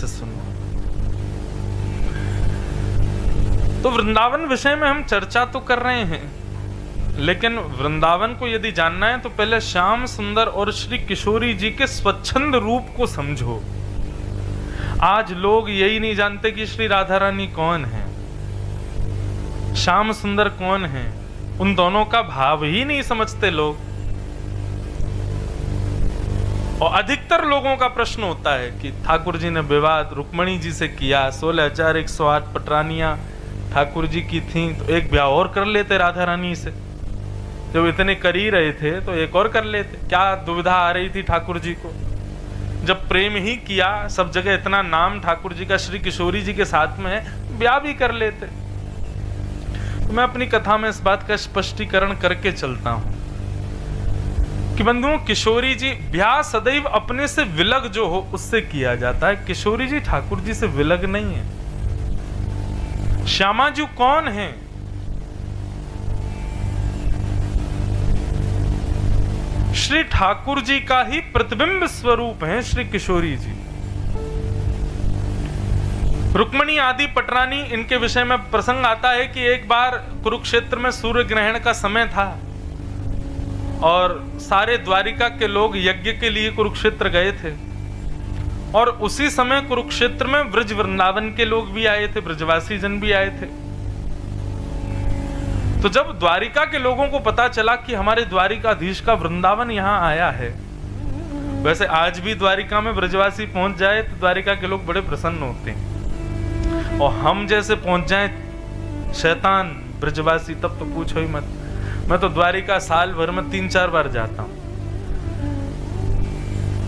से सुनो। तो वृंदावन विषय में हम चर्चा तो कर रहे हैं, लेकिन वृंदावन को यदि जानना है तो पहले श्याम सुंदर और श्री किशोरी जी के स्वच्छंद रूप को समझो। आज लोग यही नहीं जानते कि श्री राधा रानी कौन है, श्याम सुंदर कौन है, उन दोनों का भाव ही नहीं समझते लोग। और अधिकतर लोगों का प्रश्न होता है कि ठाकुर जी ने विवाद रुक्मणी जी से किया, 16,108 पटरानियां ठाकुर जी की थी, तो एक ब्याह और कर लेते राधा रानी से। जब इतने कर ही रहे थे तो एक और कर लेते, क्या दुविधा आ रही थी ठाकुर जी को? जब प्रेम ही किया, सब जगह इतना नाम ठाकुर जी का श्री किशोरी जी के साथ में है, ब्याह भी कर लेते। तो मैं अपनी कथा में इस बात का स्पष्टीकरण करके चलता हूं कि बंधुओं, किशोरी जी ब्याह सदैव अपने से विलग जो हो उससे किया जाता है। किशोरी जी ठाकुर जी से विलग नहीं है। श्यामा जी कौन है? श्री ठाकुर जी का ही प्रतिबिंब स्वरूप हैं श्री किशोरी जी। रुक्मणी आदि पटरानी, इनके विषय में प्रसंग आता है कि एक बार कुरुक्षेत्र में सूर्य ग्रहण का समय था और सारे द्वारिका के लोग यज्ञ के लिए कुरुक्षेत्र गए थे, और उसी समय कुरुक्षेत्र में ब्रज वृंदावन के लोग भी आए थे, ब्रजवासी जन भी आए थे। तो जब द्वारिका के लोगों को पता चला कि हमारे द्वारिकाधीश का वृंदावन यहाँ आया है, वैसे आज भी द्वारिका में ब्रजवासी पहुंच जाए तो द्वारिका के लोग बड़े प्रसन्न होते हैं, और हम जैसे पहुंच जाए शैतान ब्रजवासी तब तो पूछो ही मत। मैं तो द्वारिका साल भर में 3-4 बार जाता हूं,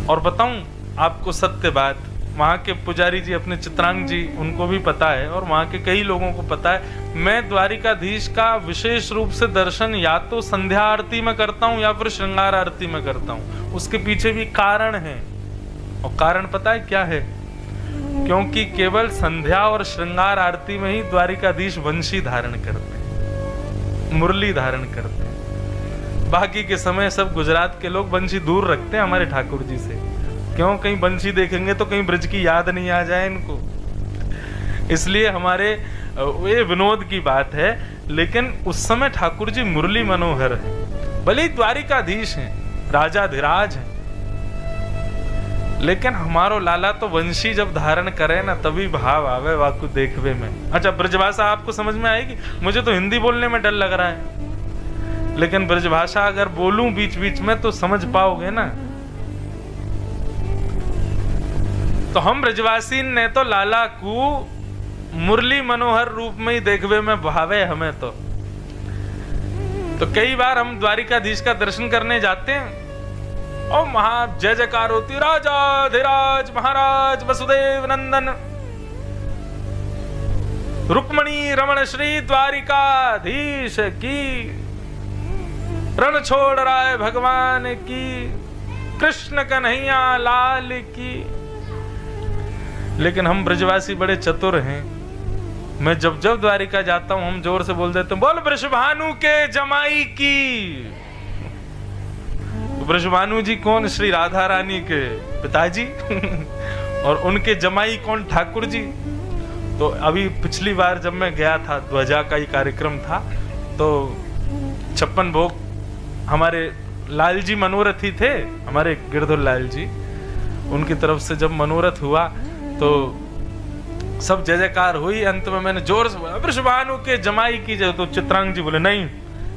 और बताऊं आपको सत्य बात, वहां के पुजारी जी अपने चित्रांग जी, उनको भी पता है और वहां के कई लोगों को पता है, मैं द्वारिकाधीश का विशेष रूप से दर्शन या तो संध्या आरती में करता हूं या फिर श्रृंगार आरती में करता हूं। उसके पीछे भी कारण है, और कारण पता है क्या है? क्योंकि केवल संध्या और श्रृंगार आरती में ही द्वारिकाधीश वंशी धारण करते हैं, मुरली धारण करते हैं। बाकी के समय सब गुजरात के लोग वंशी दूर रखते हैं हमारे ठाकुर जी से। क्यों? कहीं बंशी देखेंगे तो कहीं ब्रज की याद नहीं आ जाए इनको, इसलिए हमारे ये विनोद की बात है। लेकिन उस समय ठाकुर जी मुरली मनोहर है, भले ही द्वारिकाधीश हैं, राजाधिराज हैं, लेकिन हमारो लाला तो वंशी जब धारण करे ना तभी भाव आवे वाकु देखवे में। अच्छा, ब्रजभाषा आपको समझ में आएगी? मुझे तो हिंदी बोलने में डर लग रहा है, लेकिन ब्रजभाषा अगर बोलूं बीच बीच में तो समझ पाओगे ना। तो हम ब्रजवासी ने तो लाला को मुरली मनोहर रूप में ही देखवे में भावे हमें तो कई बार हम द्वारिकाधीश का दर्शन करने जाते हैं और वहां जय जयकार होती, राजाधिराज महाराज वसुदेव नंदन रुक्मणी रमण श्री द्वारिकाधीश की, रण छोड़ राय भगवान की, कृष्ण कन्हैया लाल की। लेकिन हम ब्रजवासी बड़े चतुर हैं, मैं जब जब द्वारिका जाता हूं हम जोर से बोल देते हैं, बोल वृषभानु के जमाई की। वृषभानु जी कौन? श्री राधा रानी के पिताजी और उनके जमाई कौन? ठाकुर जी। तो अभी पिछली बार जब मैं गया था, ध्वजा का ही कार्यक्रम था, तो 56 भोग हमारे लाल जी मनोरथी थे, हमारे गिरधर लाल जी, उनकी तरफ से जब मनोरथ हुआ तो सब जय जयकार हुई। अंत में मैंने जोर से बोला, वृषभानु के जमाई की जय। तो चित्रांग जी बोले, नहीं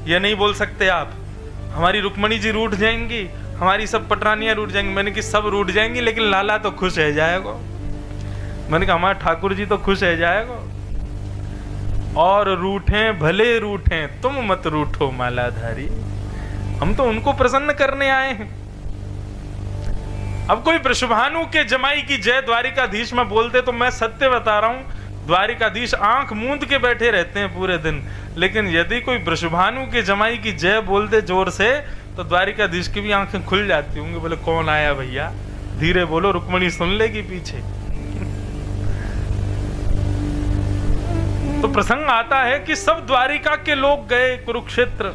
ये नहीं बोल सकते आप, हमारी रुक्मणी जी रूठ जाएंगी, हमारी सब पटरानियां रूठ जाएंगी। मैंने कि सब रूठ जाएंगी लेकिन लाला तो खुश है जाएगा। मैंने कहा हमारा ठाकुर जी तो खुश है जाएगा, और रूठे भले रूठे तुम मत रूठो मालाधारी, हम तो उनको प्रसन्न करने आए हैं। अब कोई वृषभानु के जमाई की जय द्वारिकाधीश में बोलते तो मैं सत्य बता रहा हूं, द्वारिकाधीश आंख मूंद के बैठे रहते हैं पूरे दिन। लेकिन यदि कोई वृषभानु के जमाई की जय बोलते जोर से तो द्वारिकाधीश की भी आंखें खुल जाती होंगी, बोले कौन आया भैया, धीरे बोलो रुक्मणी सुन लेगी पीछे। तो प्रसंग आता है कि सब द्वारिका के लोग गए कुरुक्षेत्र,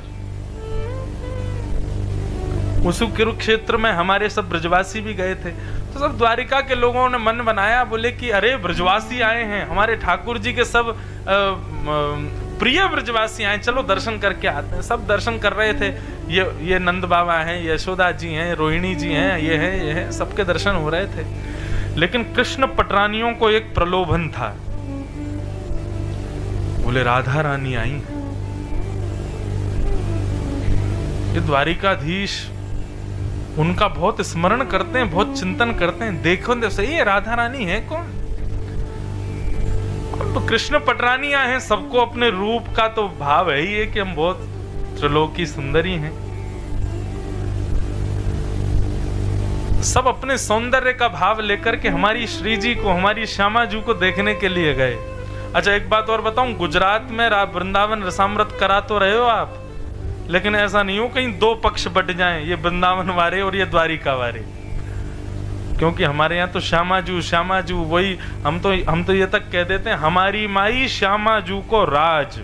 उस कुरुक्षेत्र में हमारे सब ब्रजवासी भी गए थे, तो सब द्वारिका के लोगों ने मन बनाया, बोले कि अरे ब्रजवासी आए हैं, हमारे ठाकुर जी के सब प्रिय ब्रजवासी आए, चलो दर्शन करके आते हैं। सब दर्शन कर रहे थे, ये नंद बाबा हैं, यशोदा जी हैं, रोहिणी जी हैं, ये है, सबके दर्शन हो रहे थे। लेकिन कृष्ण पटरानियों को एक प्रलोभन था, बोले राधा रानी आई हैं, ये द्वारिकाधीश उनका बहुत स्मरण करते हैं, बहुत चिंतन करते हैं, देखो तो सही है राधा रानी है कौन? तो कृष्ण पटरानी आए हैं, सबको अपने रूप का तो भाव है ही है कि हम बहुत त्रिलोकी सुंदरी हैं। सब अपने सौंदर्य का भाव लेकर के हमारी श्री जी को, हमारी श्यामा जी को देखने के लिए गए। अच्छा एक बात और बताऊं, गुजरात में वृंदावन रसामृत करा तो रहे हो आप, लेकिन ऐसा नहीं हो कहीं दो पक्ष बट जाएं, ये वृंदावन वाले और ये द्वारिका वाले, क्योंकि हमारे यहाँ तो श्यामा जू वही, हम तो ये तक कह देते हैं हमारी माई श्यामा जू को राज,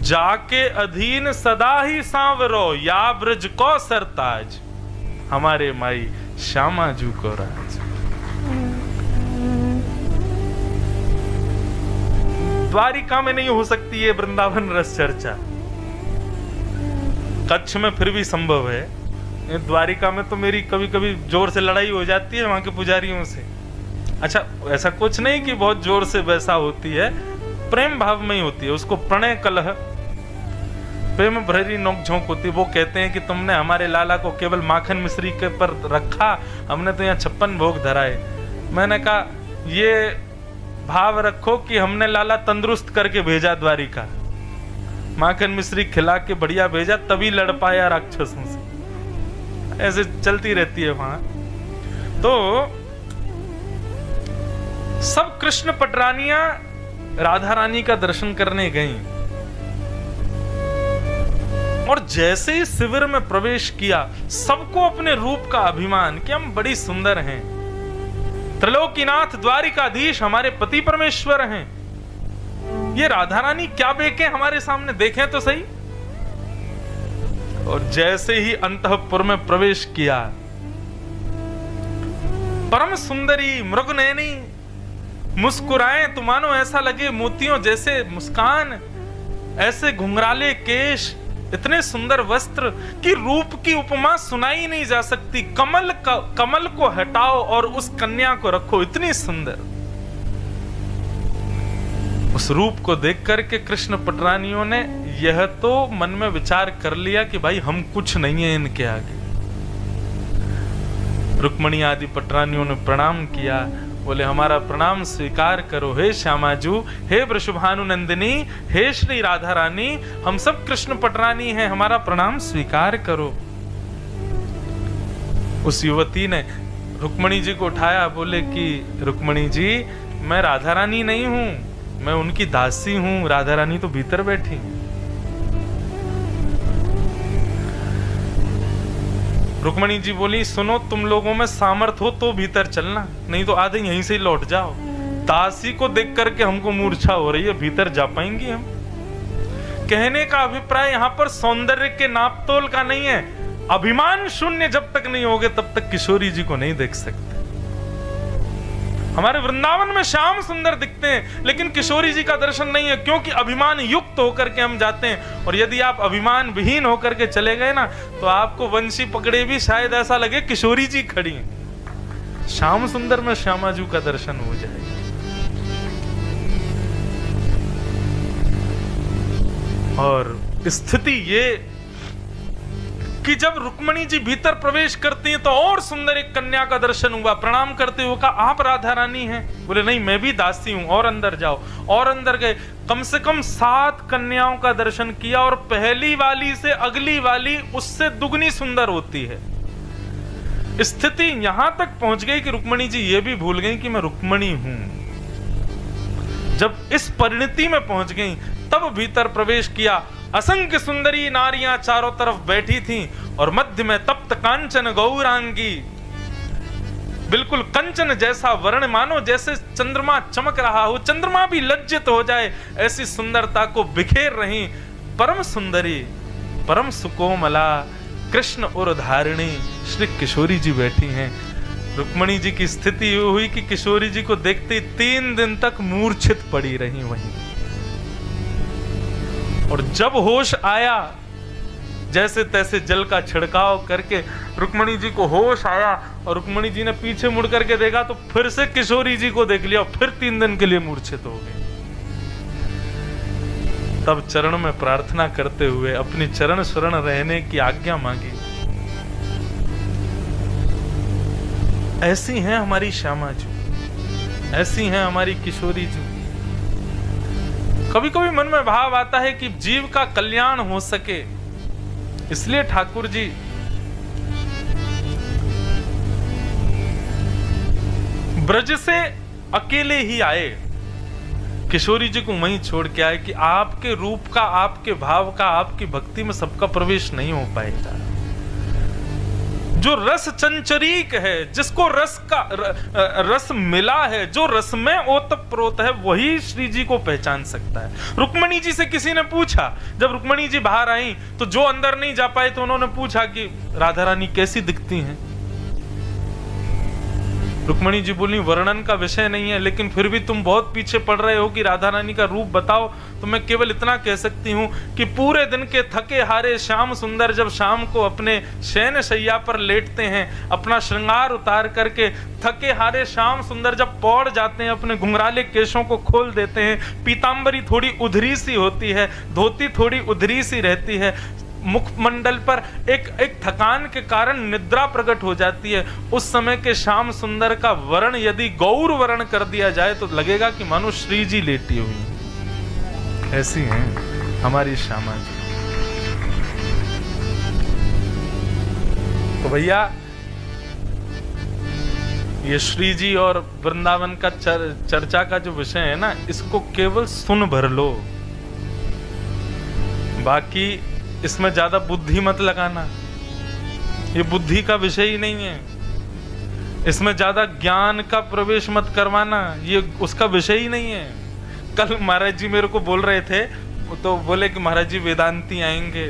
जाके अधीन सदा ही सांवरो, या ब्रज को सरताज, हमारे माई श्यामा जू को राज। द्वारिका में नहीं हो सकती है वृंदावन रस चर्चा, कच्छ में फिर भी संभव है, द्वारिका में तो मेरी कभी कभी जोर से लड़ाई हो जाती है वहां के पुजारियों से। अच्छा ऐसा कुछ नहीं कि बहुत जोर से वैसा होती है, प्रेम भाव में ही होती है, उसको प्रणय कलह, प्रेम भरी नोकझोंक होती है। वो कहते हैं कि तुमने हमारे लाला को केवल माखन मिश्री के पर रखा, हमने तो यहाँ 56 भोग धराए। मैंने कहा ये भाव रखो कि हमने लाला तंदुरुस्त करके भेजा द्वारिका, माखन मिश्री खिला के बढ़िया भेजा, तभी लड़ पाया राक्षसों से। ऐसे चलती रहती है वहां। तो सब कृष्ण पटरानियां राधा रानी का दर्शन करने गईं, और जैसे ही शिविर में प्रवेश किया, सबको अपने रूप का अभिमान कि हम बड़ी सुंदर हैं, त्रिलोकीनाथ द्वारिकाधीश हमारे पति परमेश्वर हैं, ये राधा रानी क्या बेके हमारे सामने, देखें तो सही। और जैसे ही अंतःपुर में प्रवेश किया, परम सुंदरी मृगनयनी मुस्कुराए तो मानो ऐसा लगे मोतियों जैसे मुस्कान, ऐसे घुंघराले केश, इतने सुंदर वस्त्र कि रूप की उपमा सुनाई नहीं जा सकती। कमल को हटाओ और उस कन्या को रखो, इतनी सुंदर। उस रूप को देख करके कृष्ण पटरानियों ने यह तो मन में विचार कर लिया कि भाई हम कुछ नहीं है इनके आगे। रुक्मणी आदि पटरानियों ने प्रणाम किया, बोले हमारा प्रणाम स्वीकार करो हे श्यामाजू, हे वृषभानु नंदिनी, हे श्री राधा रानी, हम सब कृष्ण पटरानी हैं, हमारा प्रणाम स्वीकार करो। उस युवती ने रुक्मणी जी को उठाया, बोले कि रुक्मणी जी मैं राधा रानी नहीं हूं, मैं उनकी दासी हूं, राधा रानी तो भीतर बैठी। रुक्मणी जी बोली सुनो, तुम लोगों में सामर्थ्य हो तो भीतर चलना, नहीं तो आधे यहीं से ही लौट जाओ। दासी को देख करके हमको मूर्छा हो रही है, भीतर जा पाएंगी हम? कहने का अभिप्राय यहाँ पर सौंदर्य के नापतोल का नहीं है, अभिमान शून्य जब तक नहीं होगे तब तक किशोरी जी को नहीं देख सकते। हमारे वृंदावन में श्याम सुंदर दिखते हैं, लेकिन किशोरी जी का दर्शन नहीं है, क्योंकि अभिमान युक्त होकर के हम जाते हैं। और यदि आप अभिमान विहीन होकर के चले गए ना, तो आपको वंशी पकड़े भी शायद ऐसा लगे किशोरी जी खड़ी हैं। श्याम सुंदर में श्यामा जी का दर्शन हो जाए। और स्थिति ये कि जब रुक्मणी जी भीतर प्रवेश करती हैं तो और सुंदर एक कन्या का दर्शन हुआ। प्रणाम करते हुए कहा आप राधा रानी हैं? बोले नहीं, मैं भी दासी हूं, और अंदर जाओ। और अंदर गए, कम से कम 7 कन्याओं का दर्शन किया, और पहली वाली से अगली वाली उससे दुगनी सुंदर होती है। स्थिति यहां तक पहुंच गई कि रुक्मणी जी ये भी भूल गई कि मैं रुक्मणी हूं। जब इस परिणति में पहुंच गई तब भीतर प्रवेश किया। असंख्य सुंदरी नारियां चारों तरफ बैठी थीं, और मध्य में तप्त कांचन गौरांगी, बिल्कुल कंचन जैसा वर्ण, मानो जैसे चंद्रमा चमक रहा हो, चंद्रमा भी लज्जित हो जाए, ऐसी सुंदरता को बिखेर रही। परम सुंदरी, परम सुकोमला, कृष्ण और धारिणी श्री किशोरी जी बैठी हैं। रुक्मणी जी की स्थिति ये हुई कि किशोरी जी को देखते ही 3 दिन तक मूर्छित पड़ी रही वहीं। और जब होश आया, जैसे तैसे जल का छिड़काव करके रुक्मणी जी को होश आया और रुक्मणी जी ने पीछे मुड़ करके देखा तो फिर से किशोरी जी को देख लिया और फिर 3 दिन के लिए मूर्छित हो गए। तब चरण में प्रार्थना करते हुए अपनी चरण शरण रहने की आज्ञा मांगी। ऐसी हैं हमारी श्यामा जी, ऐसी हैं हमारी किशोरी जी। कभी कभी मन में भाव आता है कि जीव का कल्याण हो सके, इसलिए ठाकुर जी ब्रज से अकेले ही आए, किशोरी जी को वहीं छोड़ के आए कि आपके रूप का, आपके भाव का, आपकी भक्ति में सबका प्रवेश नहीं हो पाएगा। जो रस चंचरीक है, जिसको रस मिला है, जो रस में ओतप्रोत है, वही श्री जी को पहचान सकता है। रुक्मणी जी से किसी ने पूछा, जब रुक्मणी जी बाहर आई तो जो अंदर नहीं जा पाए तो उन्होंने पूछा कि राधा रानी कैसी दिखती हैं। रुक्मणी जी बोली वर्णन का विषय नहीं है, लेकिन फिर भी तुम बहुत पीछे पड़ रहे हो कि राधा रानी का रूप बताओ, तो मैं केवल इतना कह सकती हूँ कि पूरे दिन के थके हारे श्याम सुंदर जब शाम को अपने शयन शैया पर लेटते हैं, अपना श्रृंगार उतार करके थके हारे श्याम सुंदर जब पौड़ जाते हैं, अपने घुंघराले केशों को खोल देते हैं, पीतांबरी थोड़ी उधरी सी होती है, धोती थोड़ी उधरी सी रहती है, मुखमंडल पर एक थकान के कारण निद्रा प्रकट हो जाती है, उस समय के श्याम सुंदर का वर्ण यदि गौर वर्ण कर दिया जाए तो लगेगा कि मानो श्री जी लेटी हुई। ऐसी हैं हमारी श्यामा जी। तो भैया ये श्री जी और वृंदावन का चर्चा का जो विषय है ना, इसको केवल सुन भर लो, बाकी इसमें ज्यादा बुद्धि मत लगाना। ये बुद्धि का विषय ही नहीं है, इसमें ज्यादा ज्ञान का प्रवेश मत करवाना, ये उसका विषय ही नहीं है। कल महाराज जी मेरे को बोल रहे थे, तो बोले कि महाराज जी वेदांती आएंगे,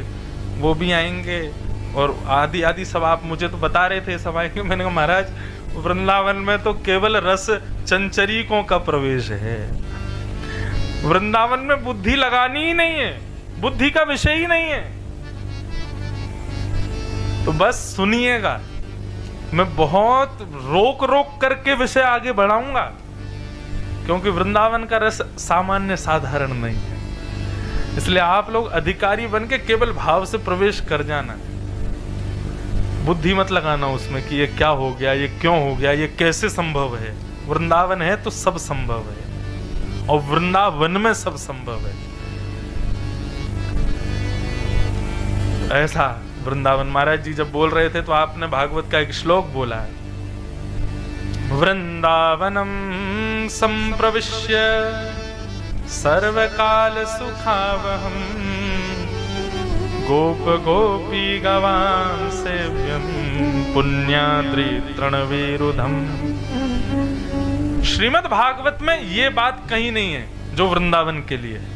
वो भी आएंगे और आदि आदि सब आप मुझे तो बता रहे थे सब आएंगे। मैंने कहा महाराज वृंदावन में तो केवल रस चंचरीकों का प्रवेश है, वृंदावन में बुद्धि लगानी ही नहीं है, बुद्धि का विषय ही नहीं है। तो बस सुनिएगा, मैं बहुत रोक रोक करके विषय आगे बढ़ाऊंगा, क्योंकि वृंदावन का रस सामान्य साधारण नहीं है। इसलिए आप लोग अधिकारी बन के केवल भाव से प्रवेश कर जाना, बुद्धि मत लगाना उसमें कि ये क्या हो गया, ये क्यों हो गया, ये कैसे संभव है। वृंदावन है तो सब संभव है, और वृंदावन में सब संभव है। ऐसा वृंदावन महाराज जी जब बोल रहे थे तो आपने भागवत का एक श्लोक बोला है, वृंदावनम संप्रविश्य सर्वकाल सुखावहम गोप गोपी गवां सेव्यम पुण्याद्रि तृणवीरुधम। श्रीमद् भागवत में ये बात कहीं नहीं है जो वृंदावन के लिए है।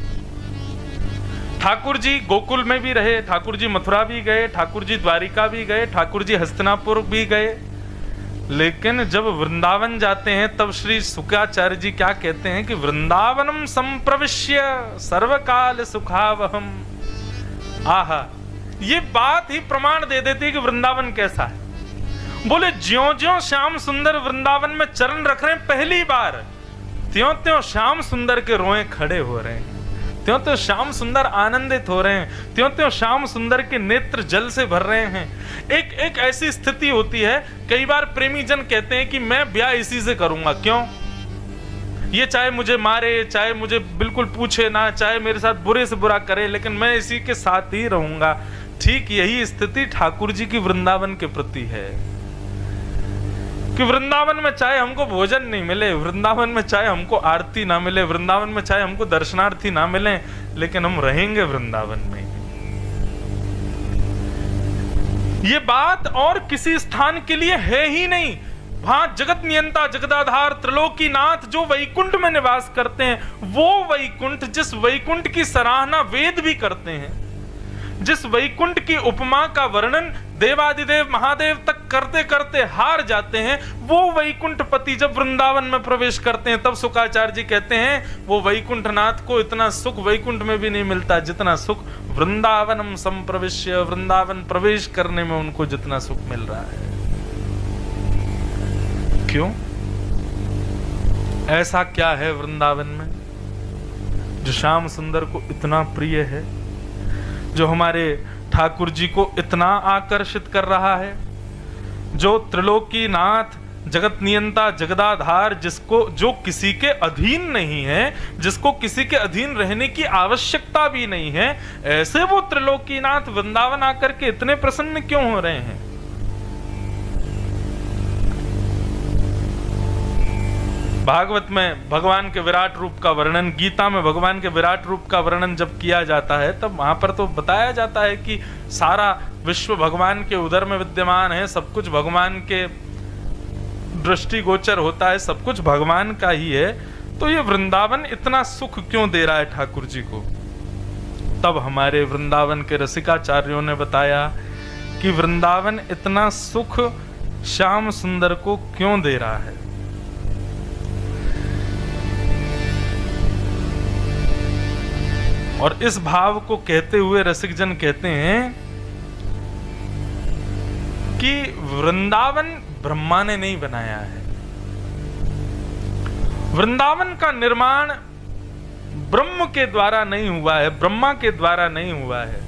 ठाकुर जी गोकुल में भी रहे, ठाकुर जी मथुरा भी गए, ठाकुर जी द्वारिका भी गए, ठाकुर जी हस्तिनापुर भी गए, लेकिन जब वृंदावन जाते हैं तब श्री शुक्राचार्य जी क्या कहते हैं कि वृंदावनम संप्रविश्य सर्वकाल सुखावहम। आहा, ये बात ही प्रमाण दे देती है कि वृंदावन कैसा है। बोले ज्यों ज्यों श्याम सुंदर वृंदावन में चरण रख रहे हैं पहली बार, त्यों त्यों श्याम सुंदर के रोए खड़े हो रहे हैं, त्यों त्यों श्याम सुंदर आनंदित हो रहे हैं, त्यों त्यों श्याम सुंदर के नेत्र जल से भर रहे हैं। एक ऐसी स्थिति होती है, कई बार प्रेमी जन कहते हैं कि मैं ब्याह इसी से करूंगा। क्यों? ये चाहे मुझे मारे, चाहे मुझे बिल्कुल पूछे ना, चाहे मेरे साथ बुरे से बुरा करे, लेकिन मैं इसी के साथ ही रहूंगा। ठीक यही स्थिति ठाकुर जी की वृंदावन के प्रति है कि वृंदावन में चाहे हमको भोजन नहीं मिले, वृंदावन में चाहे हमको आरती ना मिले, वृंदावन में चाहे हमको दर्शनार्थी ना मिले, लेकिन हम रहेंगे वृंदावन में। ये बात और किसी स्थान के लिए है ही नहीं। वहां जगत नियंता जगदाधार त्रिलोकीनाथ जो वैकुंठ में निवास करते हैं, वो वैकुंठ, जिस वैकुंठ की सराहना वेद भी करते हैं, जिस वैकुंठ की उपमा का वर्णन देवादिदेव महादेव तक करते करते हार जाते हैं। वो वैकुंठपति जब वृंदावन में प्रवेश करते हैं तब शुकाचार्य जी कहते हैं वो वैकुंठनाथ को इतना सुख वैकुंठ में भी नहीं मिलता जितना सुख वृंदावनम संप्रविश्य, वृंदावन प्रवेश करने में उनको जितना सुख मिल रहा है। क्यों? ऐसा क्या है वृंदावन में जो श्याम सुंदर को इतना प्रिय है, जो हमारे ठाकुर जी को इतना आकर्षित कर रहा है, जो त्रिलोकीनाथ, जगत नियंता, जगदाधार, जिसको जो किसी के अधीन नहीं है, जिसको किसी के अधीन रहने की आवश्यकता भी नहीं है, ऐसे वो त्रिलोकीनाथ वृंदावन आकर के इतने प्रसन्न क्यों हो रहे हैं? भागवत में भगवान के विराट रूप का वर्णन, गीता में भगवान के विराट रूप का वर्णन जब किया जाता है तब वहां पर तो बताया जाता है कि सारा विश्व भगवान के उदर में विद्यमान है, सब कुछ भगवान के दृष्टिगोचर होता है, सब कुछ भगवान का ही है। तो ये वृंदावन इतना सुख क्यों दे रहा है ठाकुर जी को? तब हमारे वृंदावन के रसिकाचार्यों ने बताया कि वृंदावन इतना सुख श्याम सुंदर को क्यों दे रहा है। और इस भाव को कहते हुए रसिक जन कहते हैं कि वृंदावन ब्रह्मा ने नहीं बनाया है। वृंदावन का निर्माण ब्रह्म के द्वारा नहीं हुआ है, ब्रह्मा के द्वारा नहीं हुआ है।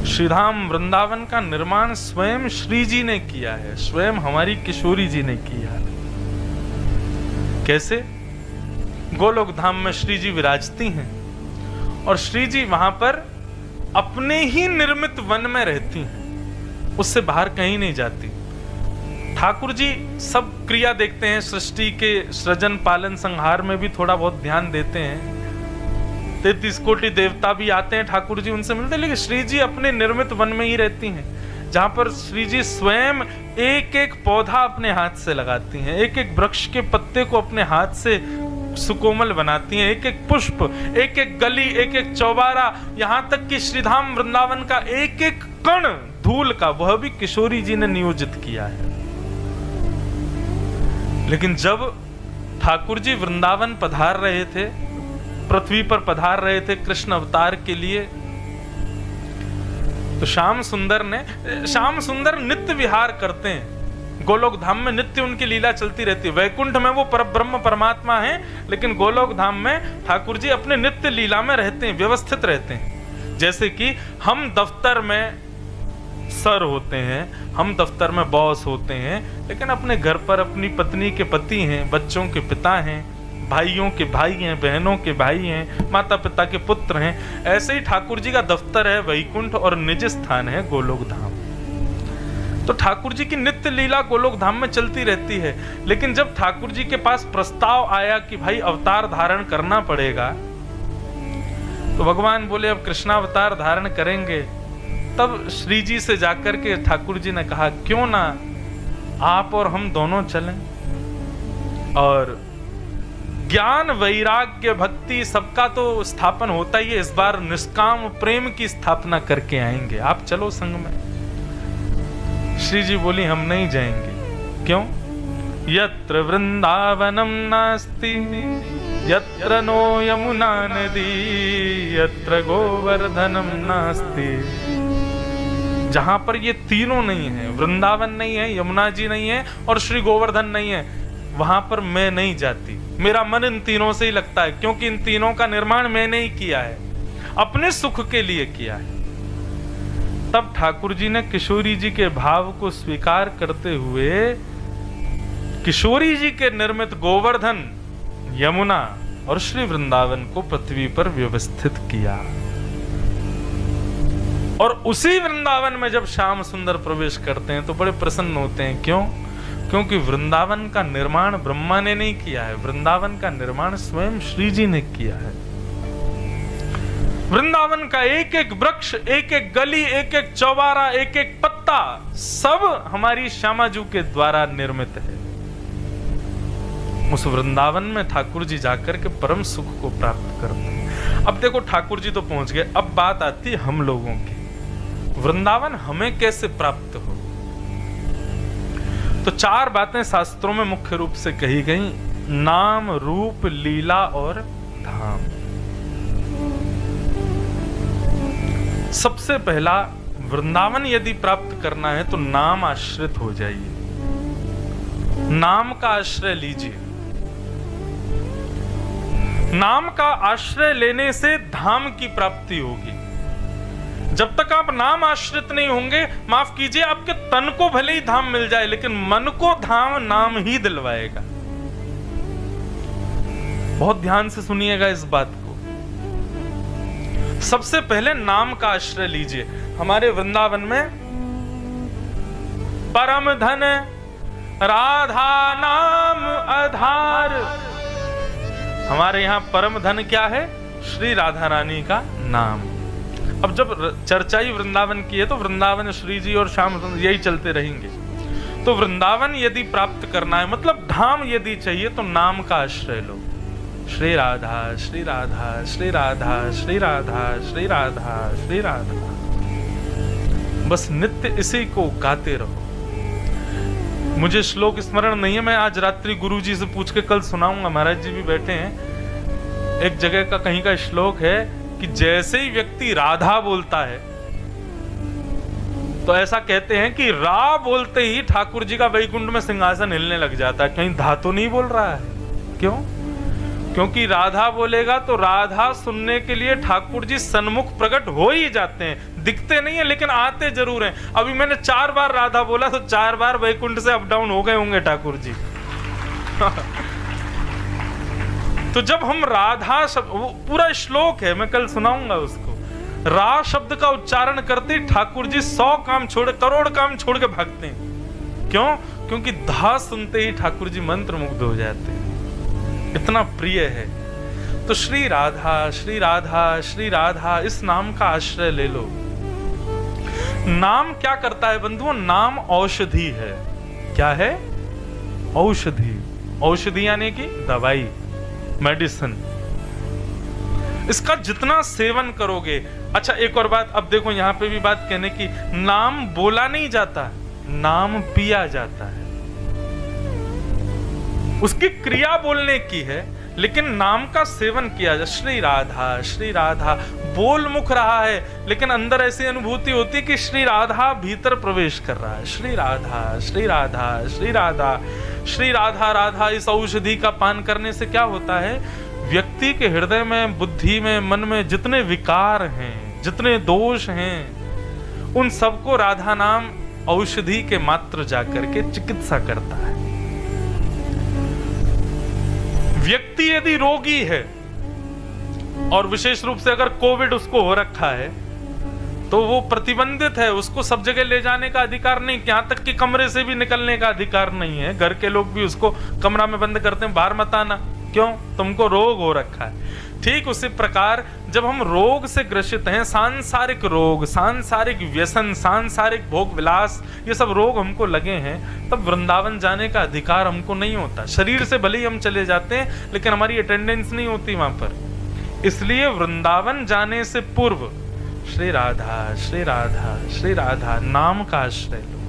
श्रीधाम वृंदावन का निर्माण स्वयं श्री जी ने किया है, स्वयं हमारी किशोरी जी ने किया है। कैसे? गोलोक धाम में श्री जी विराजती हैं और श्री जी वहां पर अपने ही निर्मित वन में रहती हैं, उससे बाहर कहीं नहीं जाती। ठाकुर जी सब क्रिया देखते हैं, सृष्टि के सृजन पालन संहार में भी थोड़ा बहुत ध्यान देते हैं। 33 कोटि देवता भी आते हैं, ठाकुर जी उनसे मिलते हैं, लेकिन श्री जी अपने निर्मित वन में ही रहती हैं, जहां पर श्री जी स्वयं एक एक पौधा अपने हाथ से लगाती हैं, एक एक वृक्ष के पत्ते को अपने हाथ से सुकोमल बनाती हैं, एक एक पुष्प, एक एक गली, एक एक चौबारा, यहां तक कि श्रीधाम वृंदावन का एक एक कण धूल का वह भी किशोरी जी ने नियोजित किया है। लेकिन जब ठाकुर जी वृंदावन पधार रहे थे, पृथ्वी पर पधार रहे थे कृष्ण अवतार के लिए, तो श्याम सुंदर नित्य विहार करते हैं। गोलोक धाम में नित्य उनकी लीला चलती रहती है। वैकुंठ में वो परब्रह्म परमात्मा हैं, लेकिन गोलोक धाम में ठाकुर जी अपने नित्य लीला में रहते हैं, व्यवस्थित रहते हैं। जैसे कि हम दफ्तर में सर होते हैं, हम दफ्तर में बॉस होते हैं, लेकिन अपने घर पर अपनी पत्नी के पति हैं, बच्चों के पिता हैं, भाइयों के भाई हैं, बहनों के भाई हैं, माता पिता के पुत्र हैं। ऐसे ही ठाकुर जी का दफ्तर है वैकुंठ और निज स्थान है गोलोक धाम। तो ठाकुर जी की नित्य लीला गोलोक धाम में चलती रहती है। लेकिन जब ठाकुर जी के पास प्रस्ताव आया कि भाई अवतार धारण करना पड़ेगा, तो भगवान बोले अब कृष्णावतार धारण करेंगे। तब श्री जी से जाकर के ठाकुर जी ने कहा क्यों ना आप और हम दोनों चलें, और ज्ञान वैराग्य भक्ति सबका तो स्थापन होता ही है, इस बार निष्काम प्रेम की स्थापना करके आएंगे, आप चलो संग में। श्री जी बोली हम नहीं जाएंगे। क्यों? यत्र वृंदावनम नास्ति यत्र नो यमुना नदी यत्र गोवर्धनम नास्ति। जहां पर ये तीनों नहीं है, वृंदावन नहीं है, यमुना जी नहीं है और श्री गोवर्धन नहीं है, वहां पर मैं नहीं जाती। मेरा मन इन तीनों से ही लगता है, क्योंकि इन तीनों का निर्माण मैंने ही किया है, अपने सुख के लिए किया है। तब ठाकुर जी ने किशोरी जी के भाव को स्वीकार करते हुए किशोरी जी के निर्मित गोवर्धन, यमुना और श्री वृंदावन को पृथ्वी पर व्यवस्थित किया। और उसी वृंदावन में जब श्याम सुंदर प्रवेश करते हैं तो बड़े प्रसन्न होते हैं। क्यों? क्योंकि वृंदावन का निर्माण ब्रह्मा ने नहीं किया है, वृंदावन का निर्माण स्वयं श्री जी ने किया है। वृंदावन का एक एक वृक्ष, एक एक गली, एक एक चौबारा, एक एक पत्ता सब हमारी श्यामाजू के द्वारा निर्मित है। उस वृंदावन में ठाकुर जी जाकर के परम सुख को प्राप्त करते हैं। अब देखो ठाकुर जी तो पहुंच गए, अब बात आती है हम लोगों की, वृंदावन हमें कैसे प्राप्त हो। तो 4 बातें शास्त्रों में मुख्य रूप से कही गई, नाम, रूप, लीला और धाम। सबसे पहला, वृंदावन यदि प्राप्त करना है तो नाम आश्रित हो जाइए, नाम का आश्रय लीजिए। नाम का आश्रय लेने से धाम की प्राप्ति होगी। जब तक आप नाम आश्रित नहीं होंगे, माफ कीजिए, आपके तन को भले ही धाम मिल जाए, लेकिन मन को धाम नाम ही दिलवाएगा। बहुत ध्यान से सुनिएगा इस बात को। सबसे पहले नाम का आश्रय लीजिए। हमारे वृंदावन में परम धन राधा नाम आधार, हमारे यहां परम धन क्या है? श्री राधा रानी का नाम। अब जब चर्चा ही वृंदावन की है तो वृंदावन श्री जी और श्याम यही चलते रहेंगे। तो वृंदावन यदि प्राप्त करना है, मतलब धाम यदि चाहिए, तो नाम का आश्रय लो। श्री राधा श्री राधा श्री राधा श्री राधा श्री राधा श्री राधा, बस नित्य इसी को गाते रहो। मुझे श्लोक स्मरण नहीं है, मैं आज रात्रि गुरु जी से पूछ के कल सुनाऊंगा, महाराज जी भी बैठे हैं। एक जगह का कहीं का श्लोक है कि जैसे ही व्यक्ति राधा बोलता है तो ऐसा कहते हैं कि रा बोलते ही ठाकुर जी का वैकुंठ में सिंहासन हिलने लग जाता है। कहीं धातु नहीं बोल रहा है? क्यों? क्योंकि राधा बोलेगा तो राधा सुनने के लिए ठाकुर जी सन्मुख प्रकट हो ही जाते हैं। दिखते नहीं है लेकिन आते जरूर हैं। अभी मैंने 4 बार राधा बोला तो 4 बार वैकुंठ से अप डाउन हो गए होंगे ठाकुर जी। तो जब हम राधा शब्द, वो पूरा श्लोक है, मैं कल सुनाऊंगा उसको, रा शब्द का उच्चारण करते ठाकुर जी 100 काम छोड़, करोड़ काम छोड़ के भागते हैं। क्यों? क्योंकि धा सुनते ही ठाकुर जी मंत्र मुग्ध हो जाते हैं, इतना प्रिय है। तो श्री राधा श्री राधा श्री राधा, इस नाम का आश्रय ले लो। नाम क्या करता है बंधुओं? नाम औषधि है। क्या है? औषधि। औषधि यानी कि दवाई, मेडिसिन। इसका जितना सेवन करोगे। अच्छा एक और बात, अब देखो यहां पे भी बात कहने की, नाम बोला नहीं जाता, नाम पिया जाता है। उसकी क्रिया बोलने की है, लेकिन नाम का सेवन किया जाए। श्री राधा बोल मुख रहा है, लेकिन अंदर ऐसी अनुभूति होती है कि श्री राधा भीतर प्रवेश कर रहा है। श्री राधा श्री राधा श्री राधा श्री राधा राधा। इस औषधि का पान करने से क्या होता है? व्यक्ति के हृदय में, बुद्धि में, मन में जितने विकार हैं, जितने दोष हैं, उन सबको राधा नाम औषधि के मात्र जाकर के चिकित्सा करता है। व्यक्ति यदि रोगी है और विशेष रूप से अगर कोविड उसको हो रखा है तो वो प्रतिबंधित है, उसको सब जगह ले जाने का अधिकार नहीं, यहाँ तक कि कमरे से भी निकलने का अधिकार नहीं है। घर के लोग भी उसको कमरा में बंद करते हैं, बाहर मत आना। क्यों? तुमको रोग हो रखा है। ठीक उसी प्रकार जब हम रोग से ग्रसित हैं, सांसारिक रोग, सांसारिक व्यसन, सांसारिक भोग विलास, ये सब रोग हमको लगे हैं, तब वृंदावन जाने का अधिकार हमको नहीं होता। शरीर से भले ही हम चले जाते हैं लेकिन हमारी अटेंडेंस नहीं होती वहां पर। इसलिए वृंदावन जाने से पूर्व श्री राधा श्री राधा श्री राधा नाम का आश्रय लो।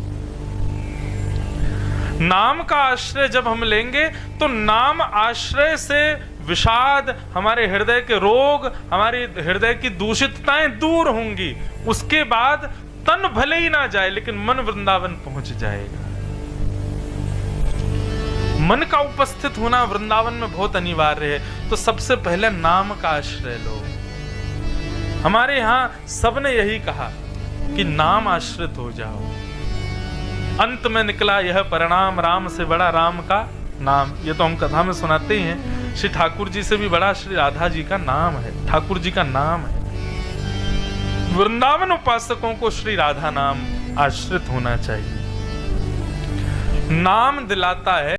नाम का आश्रय जब हम लेंगे तो नाम आश्रय से विषाद, हमारे हृदय के रोग, हमारे हृदय की दूषितताएं दूर होंगी। उसके बाद तन भले ही ना जाए लेकिन मन वृंदावन पहुंच जाएगा। मन का उपस्थित होना वृंदावन में बहुत अनिवार्य है। तो सबसे पहले नाम का आश्रय लो। हमारे यहां सबने यही कहा कि नाम आश्रित हो जाओ। अंत में निकला यह परिणाम, राम से बड़ा राम का नाम। ये तो हम कथा में सुनाते ही हैं। श्री ठाकुर जी से भी बड़ा श्री राधा जी का नाम है, ठाकुर जी का नाम है। वृंदावन उपासकों को श्री राधा नाम आश्रित होना चाहिए। नाम दिलाता है